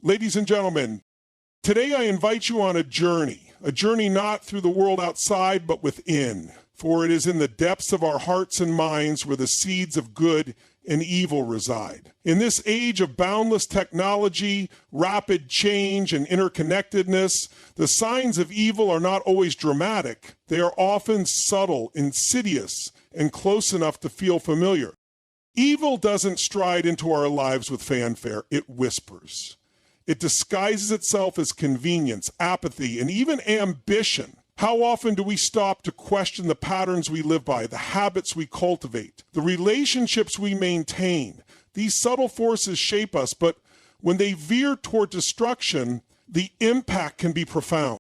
Ladies and gentlemen, today I invite you on a journey not through the world outside, but within. For it is in the depths of our hearts and minds where the seeds of good and evil reside. In this age of boundless technology, rapid change, and interconnectedness, the signs of evil are not always dramatic. They are often subtle, insidious, and close enough to feel familiar. Evil doesn't stride into our lives with fanfare, it whispers. It disguises itself as convenience, apathy, and even ambition. How often do we stop to question the patterns we live by, the habits we cultivate, the relationships we maintain? These subtle forces shape us, but when they veer toward destruction, the impact can be profound.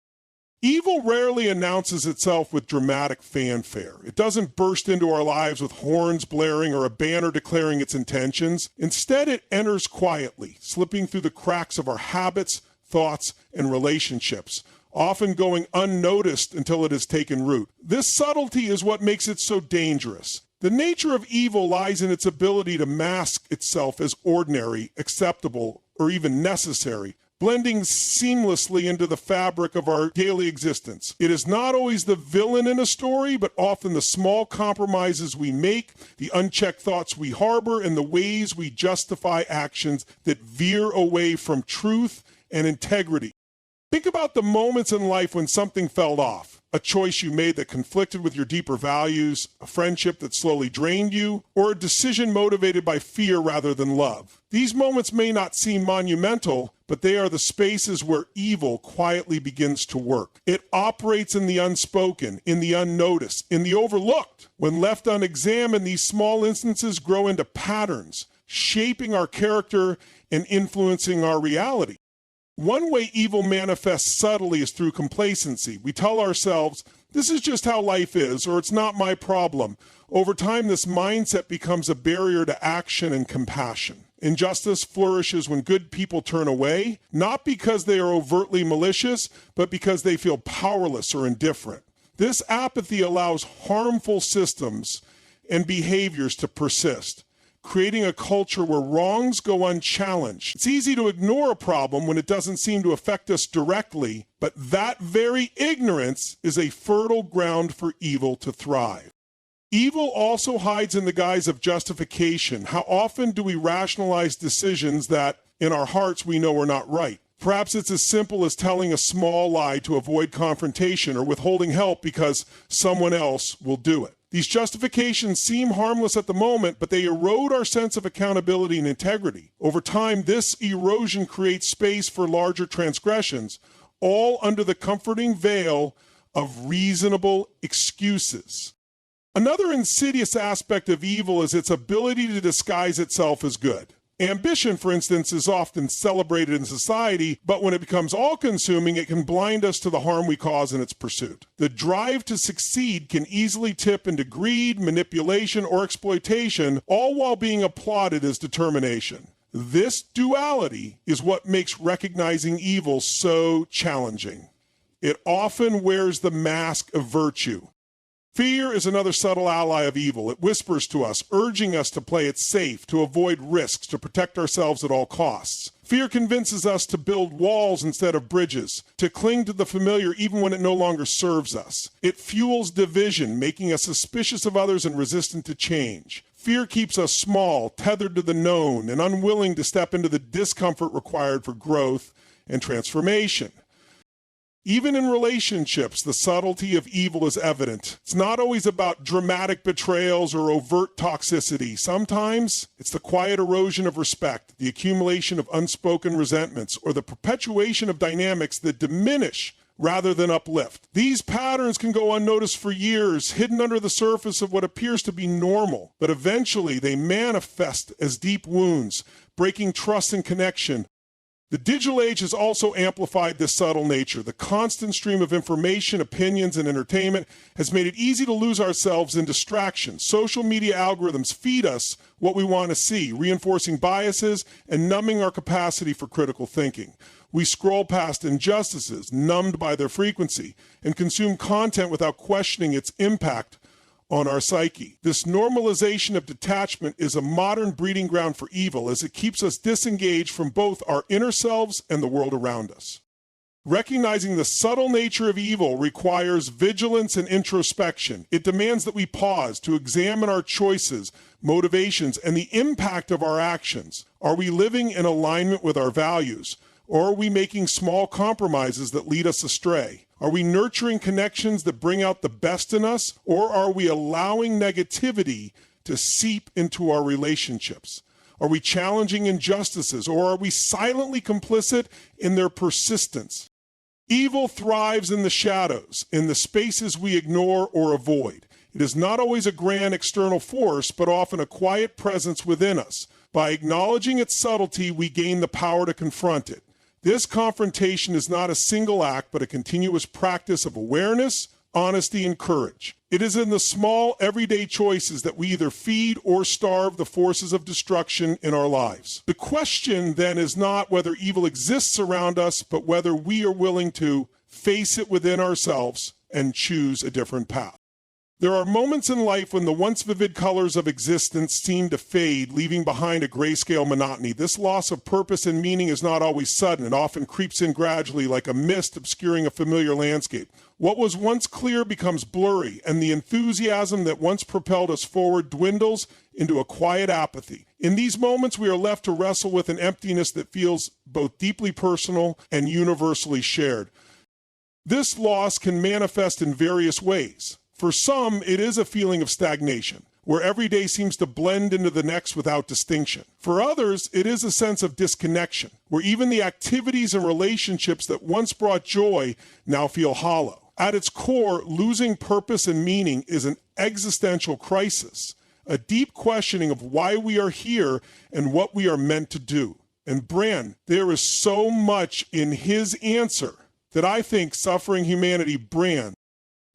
Evil rarely announces itself with dramatic fanfare. It doesn't burst into our lives with horns blaring or a banner declaring its intentions. Instead, it enters quietly, slipping through the cracks of our habits, thoughts, and relationships, often going unnoticed until it has taken root. This subtlety is what makes it so dangerous. The nature of evil lies in its ability to mask itself as ordinary, acceptable, or even necessary, blending seamlessly into the fabric of our daily existence. It is not always the villain in a story, but often the small compromises we make, the unchecked thoughts we harbor, and the ways we justify actions that veer away from truth and integrity. Think about the moments in life when something fell off, a choice you made that conflicted with your deeper values, a friendship that slowly drained you, or a decision motivated by fear rather than love. These moments may not seem monumental, but they are the spaces where evil quietly begins to work. It operates in the unspoken, in the unnoticed, in the overlooked. When left unexamined, these small instances grow into patterns, shaping our character and influencing our reality. One way evil manifests subtly is through complacency. We tell ourselves, this is just how life is, or it's not my problem. Over time, this mindset becomes a barrier to action and compassion. Injustice flourishes when good people turn away, not because they are overtly malicious, but because they feel powerless or indifferent. This apathy allows harmful systems and behaviors to persist, creating a culture where wrongs go unchallenged. It's easy to ignore a problem when it doesn't seem to affect us directly, but that very ignorance is a fertile ground for evil to thrive. Evil also hides in the guise of justification. How often do we rationalize decisions that, in our hearts, we know are not right? Perhaps it's as simple as telling a small lie to avoid confrontation or withholding help because someone else will do it. These justifications seem harmless at the moment, but they erode our sense of accountability and integrity. Over time, this erosion creates space for larger transgressions, all under the comforting veil of reasonable excuses. Another insidious aspect of evil is its ability to disguise itself as good. Ambition, for instance, is often celebrated in society, but when it becomes all-consuming, it can blind us to the harm we cause in its pursuit. The drive to succeed can easily tip into greed, manipulation, or exploitation, all while being applauded as determination. This duality is what makes recognizing evil so challenging. It often wears the mask of virtue. Fear is another subtle ally of evil. It whispers to us, urging us to play it safe, to avoid risks, to protect ourselves at all costs. Fear convinces us to build walls instead of bridges, to cling to the familiar even when it no longer serves us. It fuels division, making us suspicious of others and resistant to change. Fear keeps us small, tethered to the known, and unwilling to step into the discomfort required for growth and transformation. Even in relationships, the subtlety of evil is evident. It's not always about dramatic betrayals or overt toxicity. Sometimes it's the quiet erosion of respect, the accumulation of unspoken resentments, or the perpetuation of dynamics that diminish rather than uplift. These patterns can go unnoticed for years, hidden under the surface of what appears to be normal, but eventually they manifest as deep wounds, breaking trust and connection. The digital age has also amplified this subtle nature. The constant stream of information, opinions, and entertainment has made it easy to lose ourselves in distractions. Social media algorithms feed us what we want to see, reinforcing biases and numbing our capacity for critical thinking. We scroll past injustices, numbed by their frequency, and consume content without questioning its impact on our psyche. This normalization of detachment is a modern breeding ground for evil, as it keeps us disengaged from both our inner selves and the world around us. Recognizing the subtle nature of evil requires vigilance and introspection. It demands that we pause to examine our choices, motivations, and the impact of our actions. Are we living in alignment with our values, or are we making small compromises that lead us astray? Are we nurturing connections that bring out the best in us, or are we allowing negativity to seep into our relationships? Are we challenging injustices, or are we silently complicit in their persistence? Evil thrives in the shadows, in the spaces we ignore or avoid. It is not always a grand external force, but often a quiet presence within us. By acknowledging its subtlety, we gain the power to confront it. This confrontation is not a single act, but a continuous practice of awareness, honesty, and courage. It is in the small, everyday choices that we either feed or starve the forces of destruction in our lives. The question then is not whether evil exists around us, but whether we are willing to face it within ourselves and choose a different path. There are moments in life when the once vivid colors of existence seem to fade, leaving behind a grayscale monotony. This loss of purpose and meaning is not always sudden. It often creeps in gradually, like a mist obscuring a familiar landscape. What was once clear becomes blurry, and the enthusiasm that once propelled us forward dwindles into a quiet apathy. In these moments, we are left to wrestle with an emptiness that feels both deeply personal and universally shared. This loss can manifest in various ways. For some, it is a feeling of stagnation, where every day seems to blend into the next without distinction. For others, it is a sense of disconnection, where even the activities and relationships that once brought joy now feel hollow. At its core, losing purpose and meaning is an existential crisis, a deep questioning of why we are here and what we are meant to do. And Brand, there is so much in his answer that I think Suffering Humanity Brand,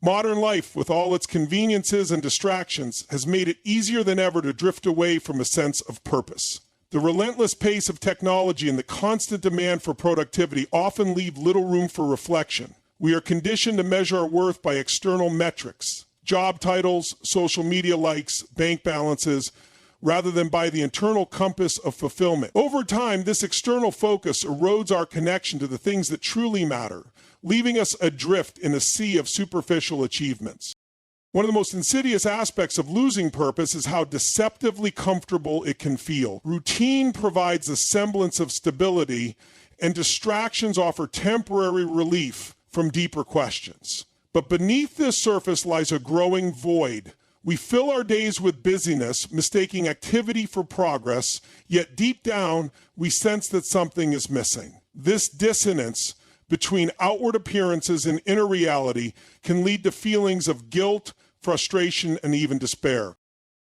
modern life, with all its conveniences and distractions, has made it easier than ever to drift away from a sense of purpose. The relentless pace of technology and the constant demand for productivity often leave little room for reflection. We are conditioned to measure our worth by external metrics, job titles, social media likes, bank balances, rather than by the internal compass of fulfillment. Over time, this external focus erodes our connection to the things that truly matter, leaving us adrift in a sea of superficial achievements. One of the most insidious aspects of losing purpose is how deceptively comfortable it can feel. Routine provides a semblance of stability, and distractions offer temporary relief from deeper questions. But beneath this surface lies a growing void. We fill our days with busyness, mistaking activity for progress, yet deep down, we sense that something is missing. This dissonance between outward appearances and inner reality can lead to feelings of guilt, frustration, and even despair.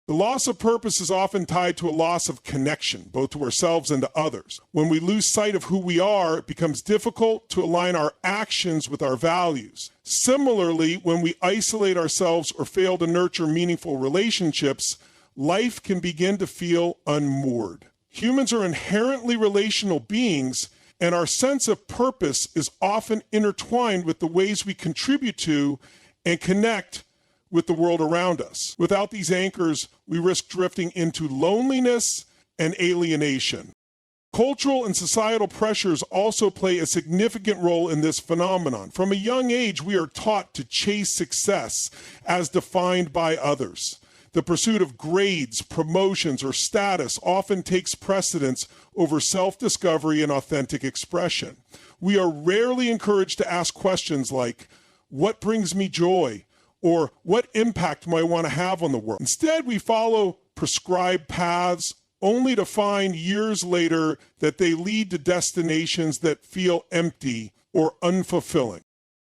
The loss of purpose is often tied to a loss of connection, both to ourselves and to others. When we lose sight of who we are, it becomes difficult to align our actions with our values. Similarly, when we isolate ourselves or fail to nurture meaningful relationships, life can begin to feel unmoored. Humans are inherently relational beings, and our sense of purpose is often intertwined with the ways we contribute to and connect with the world around us. Without these anchors, we risk drifting into loneliness and alienation. Cultural and societal pressures also play a significant role in this phenomenon. From a young age, we are taught to chase success as defined by others. The pursuit of grades, promotions, or status often takes precedence over self-discovery and authentic expression. We are rarely encouraged to ask questions like, what brings me joy? Or what impact might I want to have on the world? Instead, we follow prescribed paths only to find years later that they lead to destinations that feel empty or unfulfilling.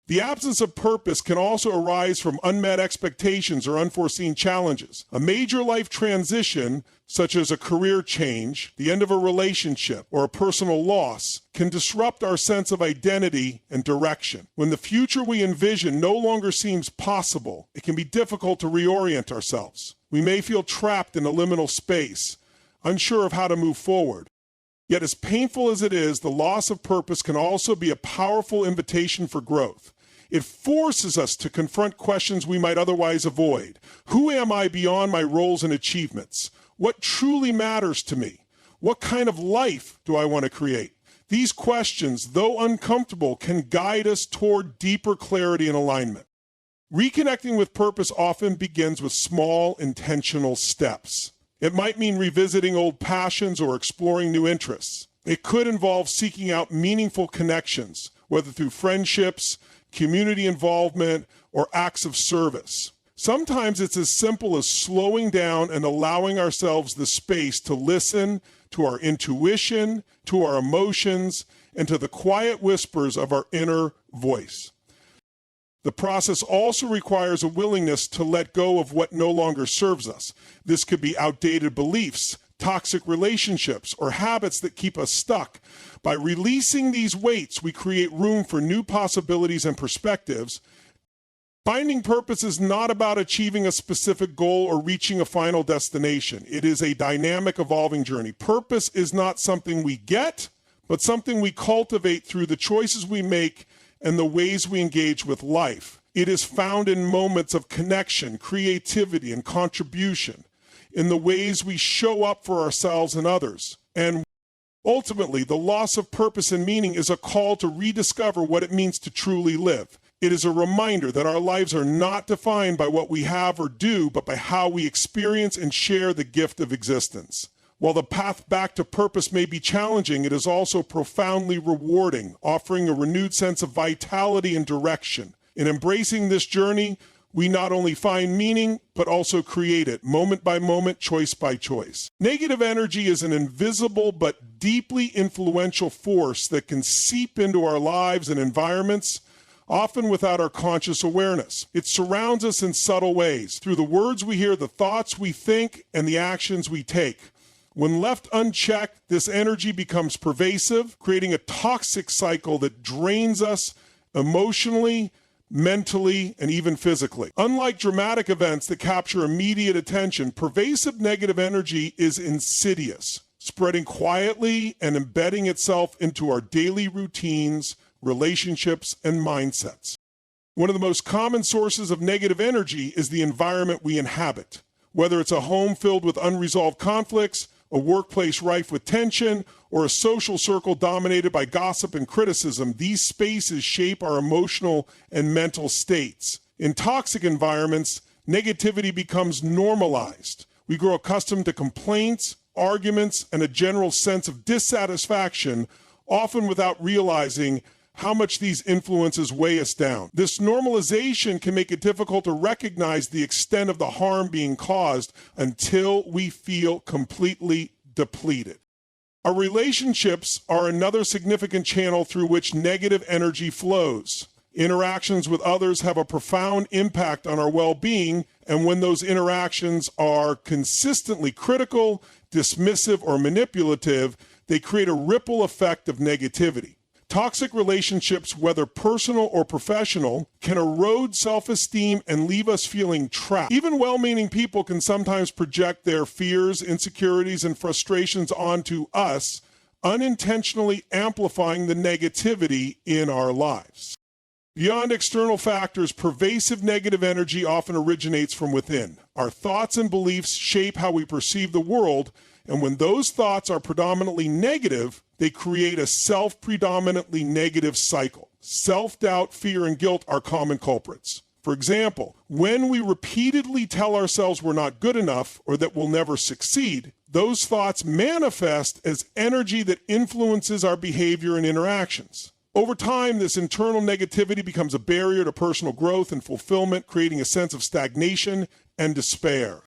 The absence of purpose can also arise from unmet expectations or unforeseen challenges. A major life transition, such as a career change, the end of a relationship, or a personal loss, can disrupt our sense of identity and direction. When the future we envision no longer seems possible, it can be difficult to reorient ourselves. We may feel trapped in a liminal space, unsure of how to move forward. Yet as painful as it is, the loss of purpose can also be a powerful invitation for growth. It forces us to confront questions we might otherwise avoid. Who am I beyond my roles and achievements? What truly matters to me? What kind of life do I want to create? These questions, though uncomfortable, can guide us toward deeper clarity and alignment. Reconnecting with purpose often begins with small, intentional steps. It might mean revisiting old passions or exploring new interests. It could involve seeking out meaningful connections, whether through friendships, community involvement, or acts of service. Sometimes it's as simple as slowing down and allowing ourselves the space to listen to our intuition, to our emotions, and to the quiet whispers of our inner voice. The process also requires a willingness to let go of what no longer serves us. This could be outdated beliefs, toxic relationships, or habits that keep us stuck. By releasing these weights, we create room for new possibilities and perspectives. Finding purpose is not about achieving a specific goal or reaching a final destination. It is a dynamic, evolving journey. Purpose is not something we get, but something we cultivate through the choices we make and the ways we engage with life. It is found in moments of connection, creativity, and contribution, in the ways we show up for ourselves and others. And ultimately, the loss of purpose and meaning is a call to rediscover what it means to truly live. It is a reminder that our lives are not defined by what we have or do, but by how we experience and share the gift of existence. While the path back to purpose may be challenging, it is also profoundly rewarding, offering a renewed sense of vitality and direction. In embracing this journey, we not only find meaning, but also create it, moment by moment, choice by choice. Negative energy is an invisible but deeply influential force that can seep into our lives and environments, often without our conscious awareness. It surrounds us in subtle ways, through the words we hear, the thoughts we think, and the actions we take. When left unchecked, this energy becomes pervasive, creating a toxic cycle that drains us emotionally, mentally, and even physically. Unlike dramatic events that capture immediate attention, pervasive negative energy is insidious, spreading quietly and embedding itself into our daily routines, relationships, and mindsets. One of the most common sources of negative energy is the environment we inhabit. Whether it's a home filled with unresolved conflicts, a workplace rife with tension, or a social circle dominated by gossip and criticism, these spaces shape our emotional and mental states. In toxic environments, negativity becomes normalized. We grow accustomed to complaints, arguments, and a general sense of dissatisfaction, often without realizing how much these influences weigh us down. This normalization can make it difficult to recognize the extent of the harm being caused until we feel completely depleted. Our relationships are another significant channel through which negative energy flows. Interactions with others have a profound impact on our well-being, and when those interactions are consistently critical, dismissive, or manipulative, they create a ripple effect of negativity. Toxic relationships, whether personal or professional, can erode self-esteem and leave us feeling trapped. Even well-meaning people can sometimes project their fears, insecurities, and frustrations onto us, unintentionally amplifying the negativity in our lives. Beyond external factors, pervasive negative energy often originates from within. Our thoughts and beliefs shape how we perceive the world, and when those thoughts are predominantly negative, they create a self-predominantly negative cycle. Self-doubt, fear, and guilt are common culprits. For example, when we repeatedly tell ourselves we're not good enough or that we'll never succeed, those thoughts manifest as energy that influences our behavior and interactions. Over time, this internal negativity becomes a barrier to personal growth and fulfillment, creating a sense of stagnation and despair.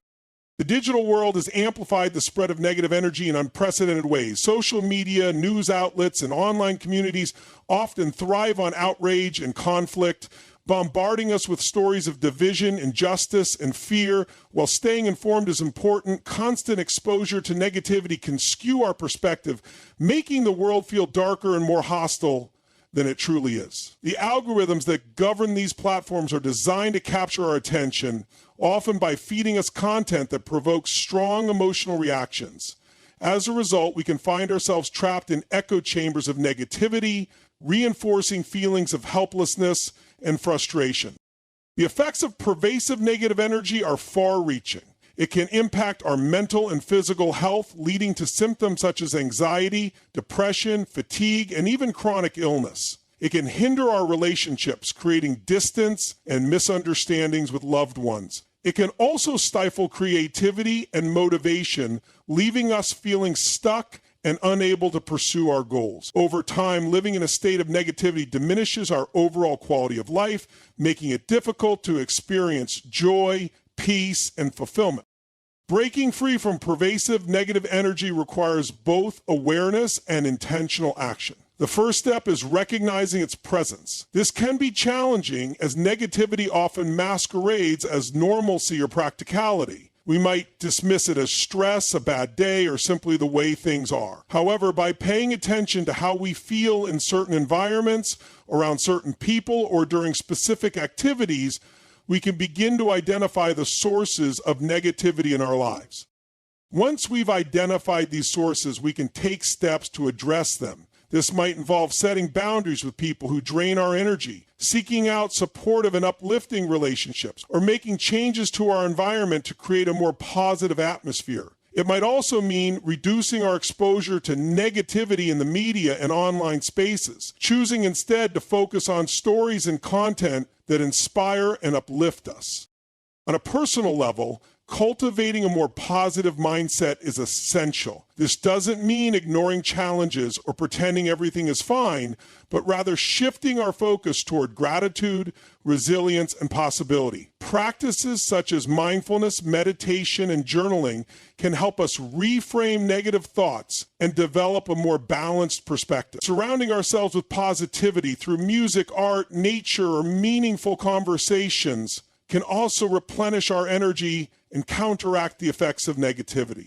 The digital world has amplified the spread of negative energy in unprecedented ways. Social media, news outlets, and online communities often thrive on outrage and conflict, bombarding us with stories of division, injustice, and fear. While staying informed is important, constant exposure to negativity can skew our perspective, making the world feel darker and more hostile than it truly is. The algorithms that govern these platforms are designed to capture our attention, often by feeding us content that provokes strong emotional reactions. As a result, we can find ourselves trapped in echo chambers of negativity, reinforcing feelings of helplessness and frustration. The effects of pervasive negative energy are far-reaching. It can impact our mental and physical health, leading to symptoms such as anxiety, depression, fatigue, and even chronic illness. It can hinder our relationships, creating distance and misunderstandings with loved ones. It can also stifle creativity and motivation, leaving us feeling stuck and unable to pursue our goals. Over time, living in a state of negativity diminishes our overall quality of life, making it difficult to experience joy, peace, and fulfillment. Breaking free from pervasive negative energy requires both awareness and intentional action. The first step is recognizing its presence. This can be challenging as negativity often masquerades as normalcy or practicality. We might dismiss it as stress, a bad day, or simply the way things are. However, by paying attention to how we feel in certain environments, around certain people, or during specific activities, we can begin to identify the sources of negativity in our lives. Once we've identified these sources, we can take steps to address them. This might involve setting boundaries with people who drain our energy, seeking out supportive and uplifting relationships, or making changes to our environment to create a more positive atmosphere. It might also mean reducing our exposure to negativity in the media and online spaces, choosing instead to focus on stories and content that inspire and uplift us. On a personal level, cultivating a more positive mindset is essential. This doesn't mean ignoring challenges or pretending everything is fine, but rather shifting our focus toward gratitude, resilience, and possibility. Practices such as mindfulness, meditation, and journaling can help us reframe negative thoughts and develop a more balanced perspective. Surrounding ourselves with positivity through music, art, nature, or meaningful conversations can also replenish our energy and counteract the effects of negativity.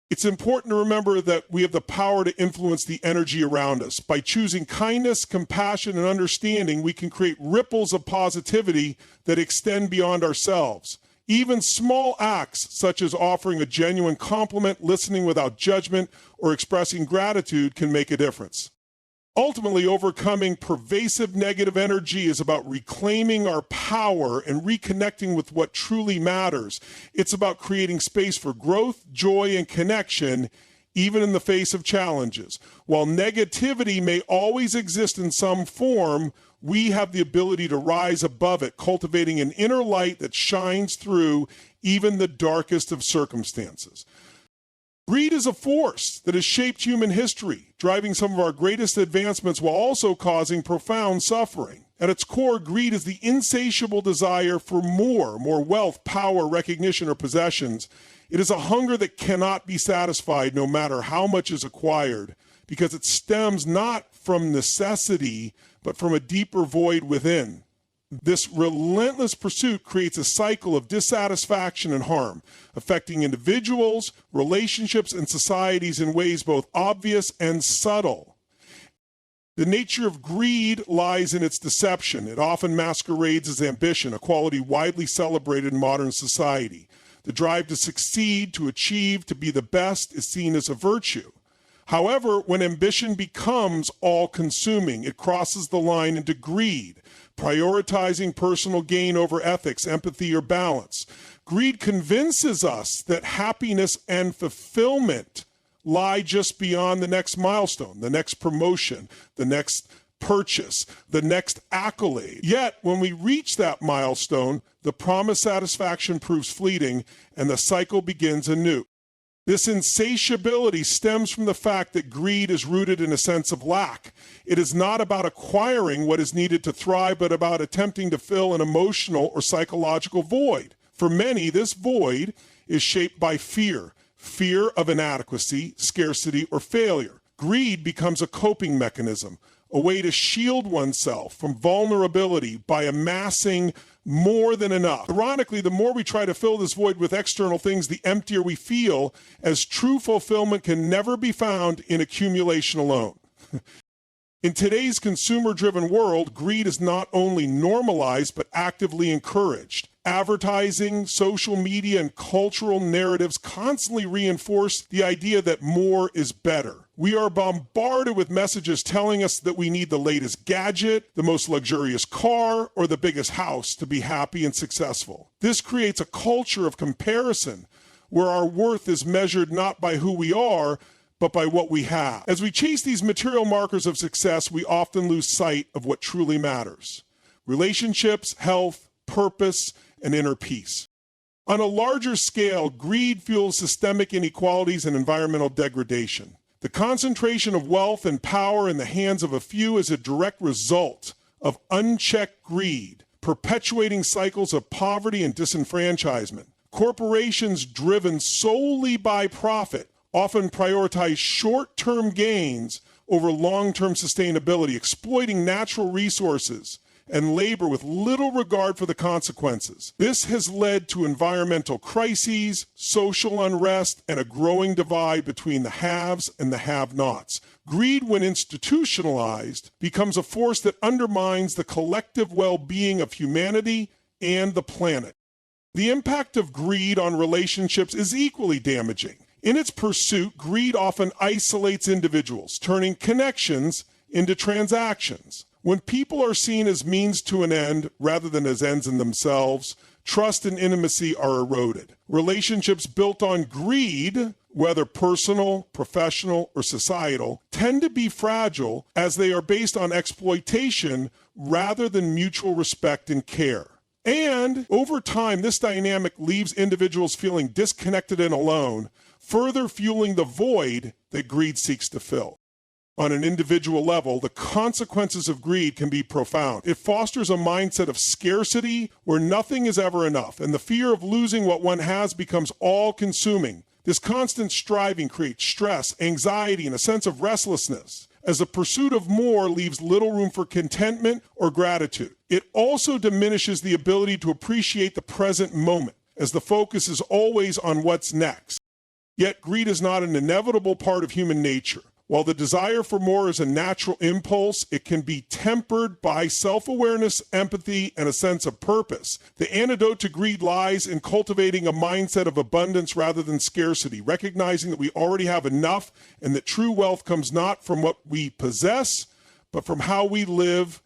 It's important to remember that we have the power to influence the energy around us. By choosing kindness, compassion, and understanding, we can create ripples of positivity that extend beyond ourselves. Even small acts, such as offering a genuine compliment, listening without judgment, or expressing gratitude, can make a difference. Ultimately, overcoming pervasive negative energy is about reclaiming our power and reconnecting with what truly matters. It's about creating space for growth, joy, and connection, even in the face of challenges. While negativity may always exist in some form, we have the ability to rise above it, cultivating an inner light that shines through even the darkest of circumstances. Greed is a force that has shaped human history, driving some of our greatest advancements while also causing profound suffering. At its core, greed is the insatiable desire for more wealth, power, recognition, or possessions. It is a hunger that cannot be satisfied no matter how much is acquired, because it stems not from necessity, but from a deeper void within. This relentless pursuit creates a cycle of dissatisfaction and harm, affecting individuals, relationships, and societies in ways both obvious and subtle. The nature of greed lies in its deception. It often masquerades as ambition, a quality widely celebrated in modern society. The drive to succeed, to achieve, to be the best is seen as a virtue. However, when ambition becomes all-consuming, it crosses the line into greed, prioritizing personal gain over ethics, empathy, or balance. Greed convinces us that happiness and fulfillment lie just beyond the next milestone, the next promotion, the next purchase, the next accolade. Yet, when we reach that milestone, the promised satisfaction proves fleeting and the cycle begins anew. This insatiability stems from the fact that greed is rooted in a sense of lack. It is not about acquiring what is needed to thrive, but about attempting to fill an emotional or psychological void. For many, this void is shaped by fear of inadequacy, scarcity, or failure. Greed becomes a coping mechanism, a way to shield oneself from vulnerability by amassing more than enough. Ironically, the more we try to fill this void with external things, the emptier we feel, as true fulfillment can never be found in accumulation alone. In today's consumer-driven world, greed is not only normalized, but actively encouraged. Advertising, social media, and cultural narratives constantly reinforce the idea that more is better. We are bombarded with messages telling us that we need the latest gadget, the most luxurious car, or the biggest house to be happy and successful. This creates a culture of comparison where our worth is measured not by who we are, but by what we have. As we chase these material markers of success, we often lose sight of what truly matters: relationships, health, purpose, and inner peace. On a larger scale, greed fuels systemic inequalities and environmental degradation. The concentration of wealth and power in the hands of a few is a direct result of unchecked greed, perpetuating cycles of poverty and disenfranchisement. Corporations driven solely by profit often prioritize short-term gains over long-term sustainability, exploiting natural resources and labor with little regard for the consequences. This has led to environmental crises, social unrest, and a growing divide between the haves and the have-nots. Greed, when institutionalized, becomes a force that undermines the collective well-being of humanity and the planet. The impact of greed on relationships is equally damaging. In its pursuit, greed often isolates individuals, turning connections into transactions. When people are seen as means to an end rather than as ends in themselves, trust and intimacy are eroded. Relationships built on greed, whether personal, professional, or societal, tend to be fragile as they are based on exploitation rather than mutual respect and care. And over time, this dynamic leaves individuals feeling disconnected and alone, further fueling the void that greed seeks to fill. On an individual level, the consequences of greed can be profound. It fosters a mindset of scarcity where nothing is ever enough, and the fear of losing what one has becomes all-consuming. This constant striving creates stress, anxiety, and a sense of restlessness, as the pursuit of more leaves little room for contentment or gratitude. It also diminishes the ability to appreciate the present moment, as the focus is always on what's next. Yet greed is not an inevitable part of human nature. While the desire for more is a natural impulse, it can be tempered by self-awareness, empathy, and a sense of purpose. The antidote to greed lies in cultivating a mindset of abundance rather than scarcity, recognizing that we already have enough and that true wealth comes not from what we possess, but from how we live.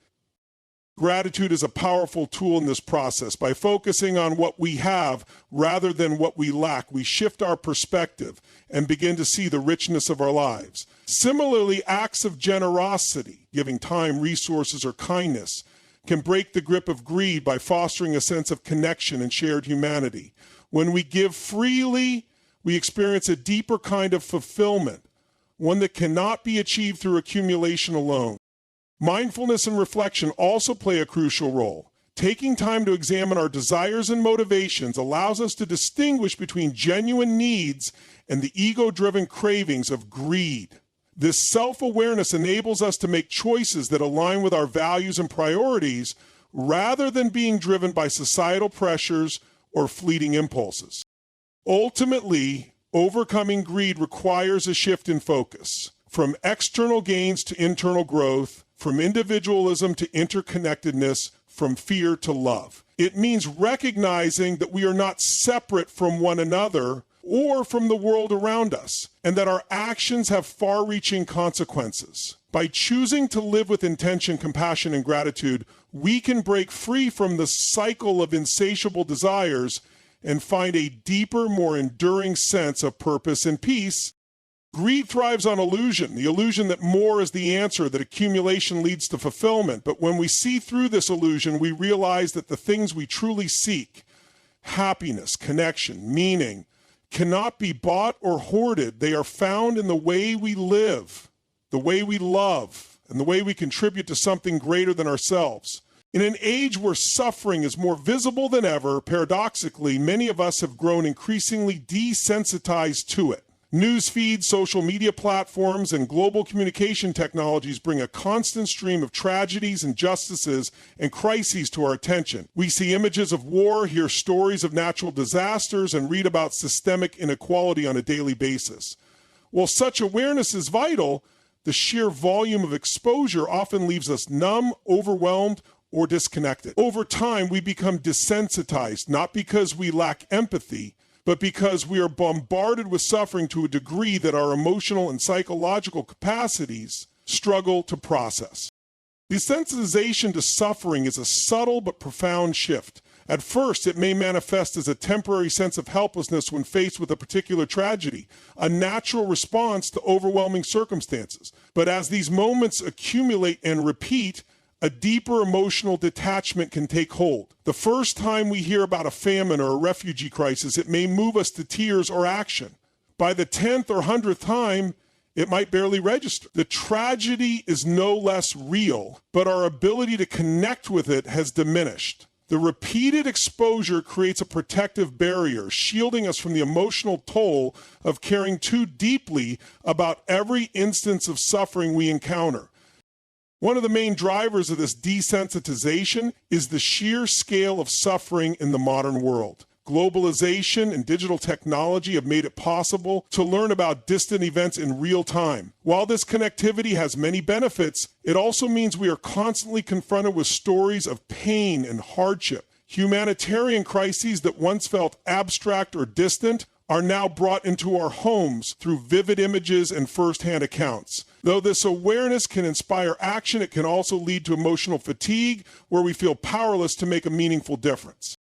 Gratitude is a powerful tool in this process. By focusing on what we have rather than what we lack, we shift our perspective and begin to see the richness of our lives. Similarly, acts of generosity, giving time, resources, or kindness, can break the grip of greed by fostering a sense of connection and shared humanity. When we give freely, we experience a deeper kind of fulfillment, one that cannot be achieved through accumulation alone. Mindfulness and reflection also play a crucial role. Taking time to examine our desires and motivations allows us to distinguish between genuine needs and the ego-driven cravings of greed. This self-awareness enables us to make choices that align with our values and priorities rather than being driven by societal pressures or fleeting impulses. Ultimately, overcoming greed requires a shift in focus, from external gains to internal growth, from individualism to interconnectedness, from fear to love. It means recognizing that we are not separate from one another or from the world around us, and that our actions have far-reaching consequences. By choosing to live with intention, compassion, and gratitude, we can break free from the cycle of insatiable desires and find a deeper, more enduring sense of purpose and peace. Greed thrives on illusion, the illusion that more is the answer, that accumulation leads to fulfillment. But when we see through this illusion, we realize that the things we truly seek, happiness, connection, meaning, cannot be bought or hoarded. They are found in the way we live, the way we love, and the way we contribute to something greater than ourselves. In an age where suffering is more visible than ever, paradoxically, many of us have grown increasingly desensitized to it. News feeds, social media platforms, and global communication technologies bring a constant stream of tragedies, injustices, and crises to our attention. We see images of war, hear stories of natural disasters, and read about systemic inequality on a daily basis. While such awareness is vital, the sheer volume of exposure often leaves us numb, overwhelmed, or disconnected. Over time, we become desensitized, not because we lack empathy, but because we are bombarded with suffering to a degree that our emotional and psychological capacities struggle to process. Desensitization to suffering is a subtle but profound shift. At first, it may manifest as a temporary sense of helplessness when faced with a particular tragedy, a natural response to overwhelming circumstances. But as these moments accumulate and repeat, a deeper emotional detachment can take hold. The first time we hear about a famine or a refugee crisis, it may move us to tears or action. By the 10th or 100th time, it might barely register. The tragedy is no less real, but our ability to connect with it has diminished. The repeated exposure creates a protective barrier, shielding us from the emotional toll of caring too deeply about every instance of suffering we encounter. One of the main drivers of this desensitization is the sheer scale of suffering in the modern world. Globalization and digital technology have made it possible to learn about distant events in real time. While this connectivity has many benefits, it also means we are constantly confronted with stories of pain and hardship. Humanitarian crises that once felt abstract or distant are now brought into our homes through vivid images and firsthand accounts. Though this awareness can inspire action, it can also lead to emotional fatigue, where we feel powerless to make a meaningful difference.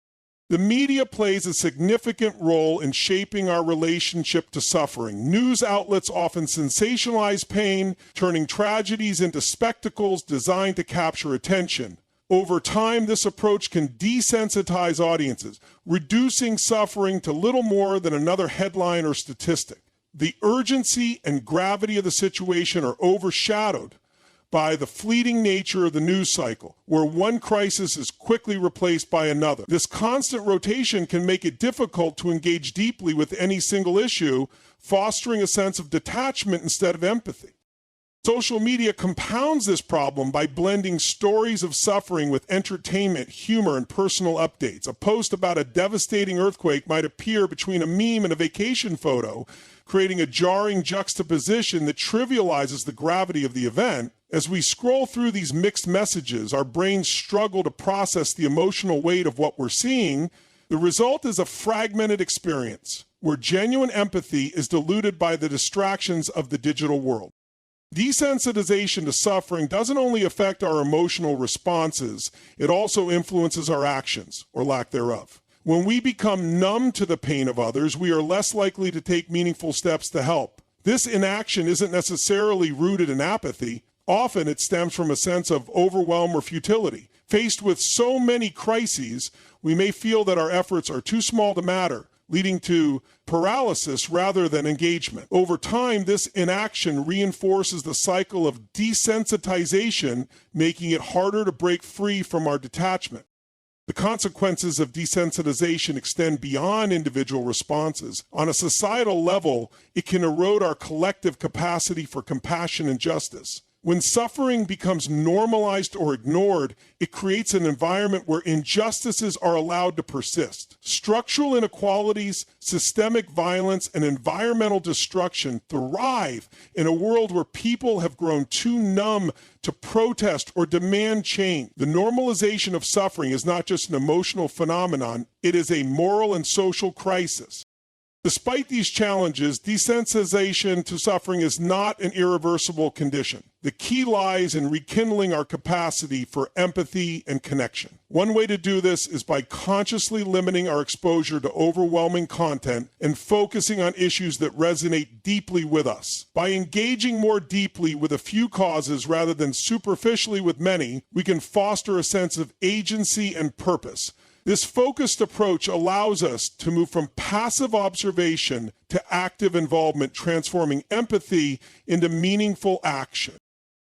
The media plays a significant role in shaping our relationship to suffering. News outlets often sensationalize pain, turning tragedies into spectacles designed to capture attention. Over time, this approach can desensitize audiences, reducing suffering to little more than another headline or statistic. The urgency and gravity of the situation are overshadowed by the fleeting nature of the news cycle, where one crisis is quickly replaced by another. This constant rotation can make it difficult to engage deeply with any single issue, fostering a sense of detachment instead of empathy. Social media compounds this problem by blending stories of suffering with entertainment, humor, and personal updates. A post about a devastating earthquake might appear between a meme and a vacation photo, creating a jarring juxtaposition that trivializes the gravity of the event. As we scroll through these mixed messages, our brains struggle to process the emotional weight of what we're seeing. The result is a fragmented experience, where genuine empathy is diluted by the distractions of the digital world. Desensitization to suffering doesn't only affect our emotional responses, it also influences our actions, or lack thereof. When we become numb to the pain of others, we are less likely to take meaningful steps to help. This inaction isn't necessarily rooted in apathy. Often it stems from a sense of overwhelm or futility. Faced with so many crises, we may feel that our efforts are too small to matter, leading to paralysis rather than engagement. Over time, this inaction reinforces the cycle of desensitization, making it harder to break free from our detachment. The consequences of desensitization extend beyond individual responses. On a societal level, it can erode our collective capacity for compassion and justice. When suffering becomes normalized or ignored, it creates an environment where injustices are allowed to persist. Structural inequalities, systemic violence, and environmental destruction thrive in a world where people have grown too numb to protest or demand change. The normalization of suffering is not just an emotional phenomenon, it is a moral and social crisis. Despite these challenges, desensitization to suffering is not an irreversible condition. The key lies in rekindling our capacity for empathy and connection. One way to do this is by consciously limiting our exposure to overwhelming content and focusing on issues that resonate deeply with us. By engaging more deeply with a few causes rather than superficially with many, we can foster a sense of agency and purpose. This focused approach allows us to move from passive observation to active involvement, transforming empathy into meaningful action.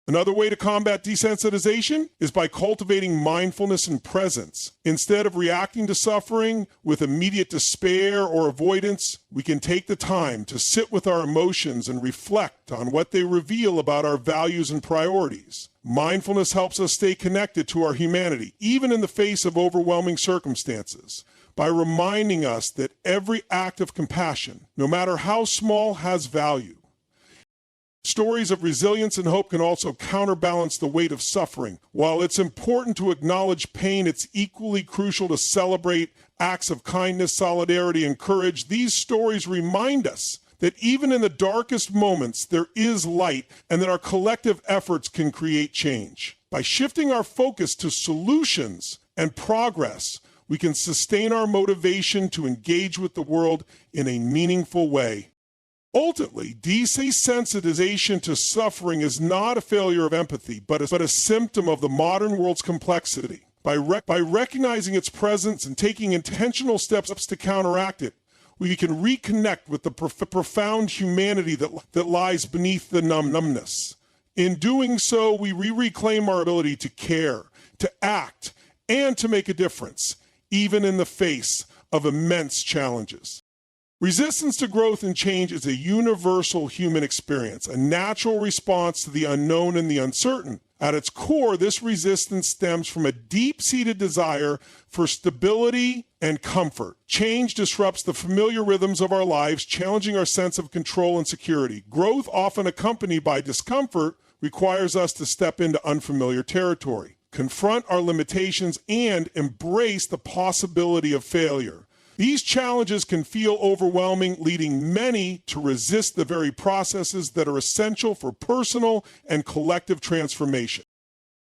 Another way to combat desensitization is by cultivating mindfulness and presence. Instead of reacting to suffering with immediate despair or avoidance, we can take the time to sit with our emotions and reflect on what they reveal about our values and priorities. Mindfulness helps us stay connected to our humanity, even in the face of overwhelming circumstances, by reminding us that every act of compassion, no matter how small, has value. Stories of resilience and hope can also counterbalance the weight of suffering. While it's important to acknowledge pain, it's equally crucial to celebrate acts of kindness, solidarity, and courage. These stories remind us that even in the darkest moments, there is light and that our collective efforts can create change. By shifting our focus to solutions and progress, we can sustain our motivation to engage with the world in a meaningful way. Ultimately, desensitization to suffering is not a failure of empathy, but a symptom of the modern world's complexity. By recognizing its presence and taking intentional steps to counteract it, we can reconnect with the profound humanity that lies beneath the numbness. In doing so, we reclaim our ability to care, to act, and to make a difference, even in the face of immense challenges. Resistance to growth and change is a universal human experience, a natural response to the unknown and the uncertain. At its core, this resistance stems from a deep-seated desire for stability and comfort. Change disrupts the familiar rhythms of our lives, challenging our sense of control and security. Growth, often accompanied by discomfort, requires us to step into unfamiliar territory, confront our limitations, and embrace the possibility of failure. These challenges can feel overwhelming, leading many to resist the very processes that are essential for personal and collective transformation.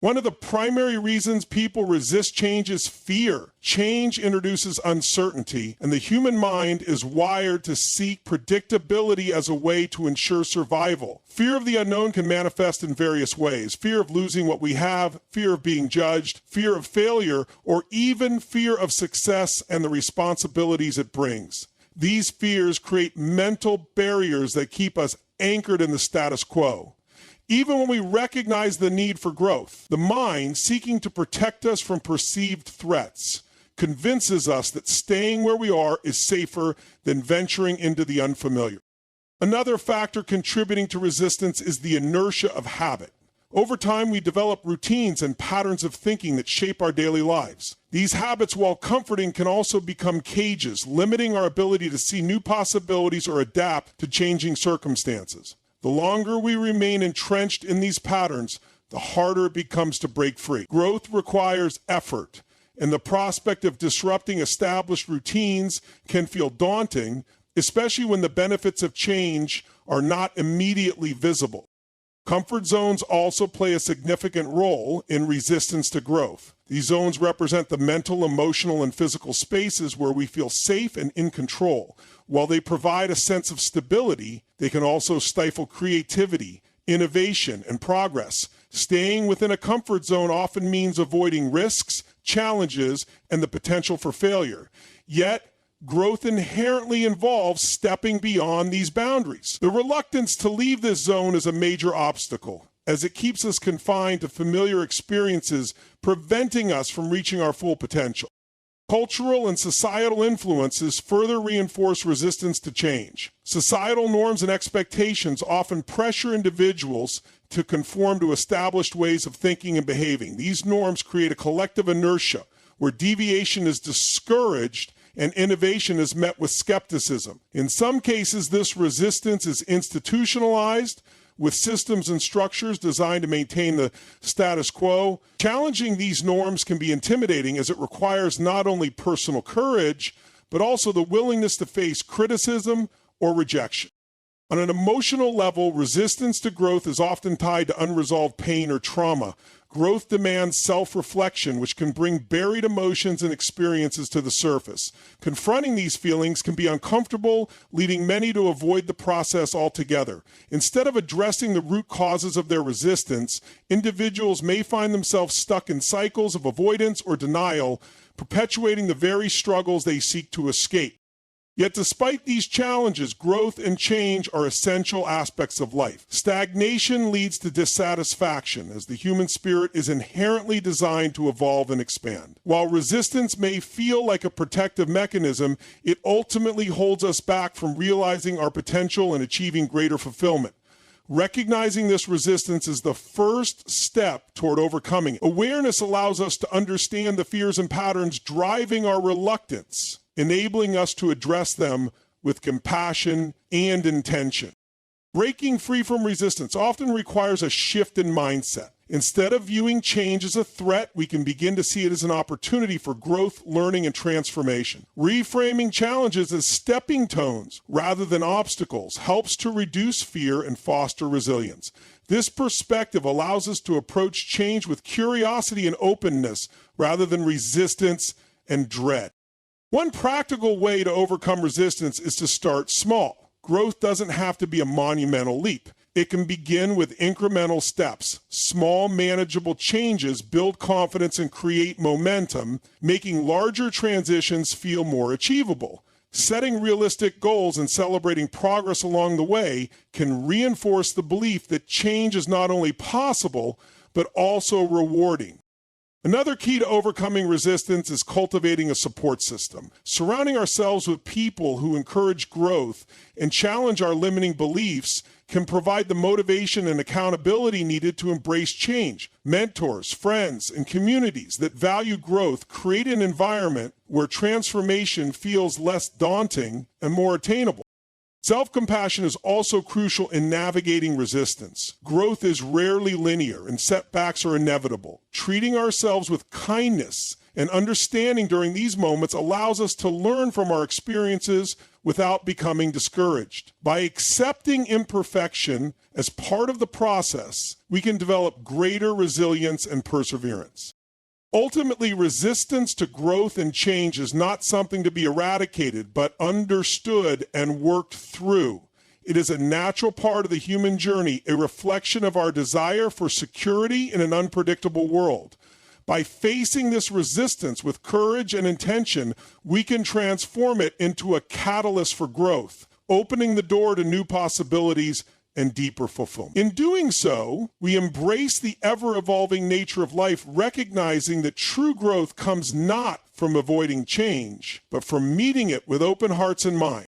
One of the primary reasons people resist change is fear. Change introduces uncertainty, and the human mind is wired to seek predictability as a way to ensure survival. Fear of the unknown can manifest in various ways: fear of losing what we have, fear of being judged, fear of failure, or even fear of success and the responsibilities it brings. These fears create mental barriers that keep us anchored in the status quo. Even when we recognize the need for growth, the mind, seeking to protect us from perceived threats, convinces us that staying where we are is safer than venturing into the unfamiliar. Another factor contributing to resistance is the inertia of habit. Over time, we develop routines and patterns of thinking that shape our daily lives. These habits, while comforting, can also become cages, limiting our ability to see new possibilities or adapt to changing circumstances. The longer we remain entrenched in these patterns, the harder it becomes to break free. Growth requires effort, and the prospect of disrupting established routines can feel daunting, especially when the benefits of change are not immediately visible. Comfort zones also play a significant role in resistance to growth. These zones represent the mental, emotional, and physical spaces where we feel safe and in control. While they provide a sense of stability, they can also stifle creativity, innovation, and progress. Staying within a comfort zone often means avoiding risks, challenges, and the potential for failure. Yet, growth inherently involves stepping beyond these boundaries. The reluctance to leave this zone is a major obstacle, as it keeps us confined to familiar experiences, preventing us from reaching our full potential. Cultural and societal influences further reinforce resistance to change. Societal norms and expectations often pressure individuals to conform to established ways of thinking and behaving. These norms create a collective inertia where deviation is discouraged and innovation is met with skepticism. In some cases, this resistance is institutionalized, with systems and structures designed to maintain the status quo. Challenging these norms can be intimidating, as it requires not only personal courage, but also the willingness to face criticism or rejection. On an emotional level, resistance to growth is often tied to unresolved pain or trauma. Growth demands self-reflection, which can bring buried emotions and experiences to the surface. Confronting these feelings can be uncomfortable, leading many to avoid the process altogether. Instead of addressing the root causes of their resistance, individuals may find themselves stuck in cycles of avoidance or denial, perpetuating the very struggles they seek to escape. Yet despite these challenges, growth and change are essential aspects of life. Stagnation leads to dissatisfaction, as the human spirit is inherently designed to evolve and expand. While resistance may feel like a protective mechanism, it ultimately holds us back from realizing our potential and achieving greater fulfillment. Recognizing this resistance is the first step toward overcoming it. Awareness allows us to understand the fears and patterns driving our reluctance, enabling us to address them with compassion and intention. Breaking free from resistance often requires a shift in mindset. Instead of viewing change as a threat, we can begin to see it as an opportunity for growth, learning, and transformation. Reframing challenges as stepping stones rather than obstacles helps to reduce fear and foster resilience. This perspective allows us to approach change with curiosity and openness rather than resistance and dread. One practical way to overcome resistance is to start small. Growth doesn't have to be a monumental leap. It can begin with incremental steps. Small, manageable changes build confidence and create momentum, making larger transitions feel more achievable. Setting realistic goals and celebrating progress along the way can reinforce the belief that change is not only possible, but also rewarding. Another key to overcoming resistance is cultivating a support system. Surrounding ourselves with people who encourage growth and challenge our limiting beliefs can provide the motivation and accountability needed to embrace change. Mentors, friends, and communities that value growth create an environment where transformation feels less daunting and more attainable. Self-compassion is also crucial in navigating resistance. Growth is rarely linear and setbacks are inevitable. Treating ourselves with kindness and understanding during these moments allows us to learn from our experiences without becoming discouraged. By accepting imperfection as part of the process, we can develop greater resilience and perseverance. Ultimately, resistance to growth and change is not something to be eradicated, but understood and worked through. It is a natural part of the human journey, a reflection of our desire for security in an unpredictable world. By facing this resistance with courage and intention, we can transform it into a catalyst for growth, opening the door to new possibilities and deeper fulfillment. In doing so, we embrace the ever-evolving nature of life, recognizing that true growth comes not from avoiding change, but from meeting it with open hearts and minds.